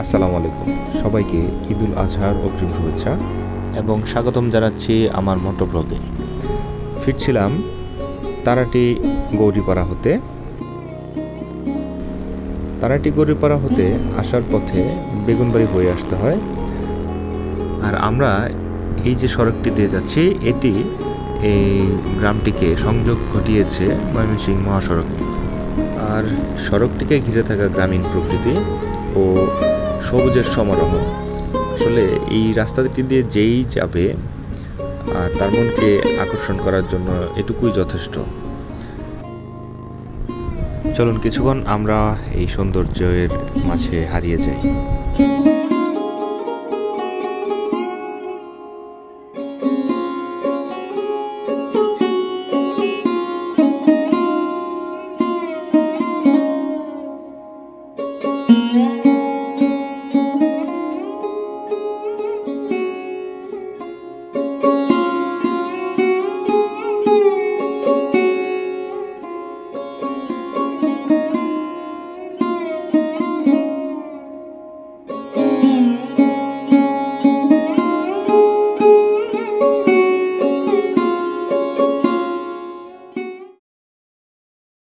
আসসালামু আলাইকুম, সবাইকে ঈদুল আজহার অগ্রিম শুভেচ্ছা এবং স্বাগতম জানাচ্ছি আমার মোটো ব্লগে। ফিরছিলাম তারাটি গৌরীপাড়া হতে আসার পথে বেগুনবাড়ি হয়ে আসতে হয়। আর আমরা এই যে সড়কটি দিয়ে যাচ্ছি, এটি এই গ্রামটিকে সংযোগ ঘটিয়েছে ময়মনসিংহ মহাসড়কে। আর সড়কটিকে ঘিরে থাকা গ্রামীণ প্রকৃতি ও সবুজের সমারোহ, আসলে এই রাস্তাটি দিয়ে যেই যাবে তার মনকে আকর্ষণ করার জন্য এটুকুই যথেষ্ট। চলুন কিছুক্ষণ আমরা এই সৌন্দর্যের মাঝে হারিয়ে যাই।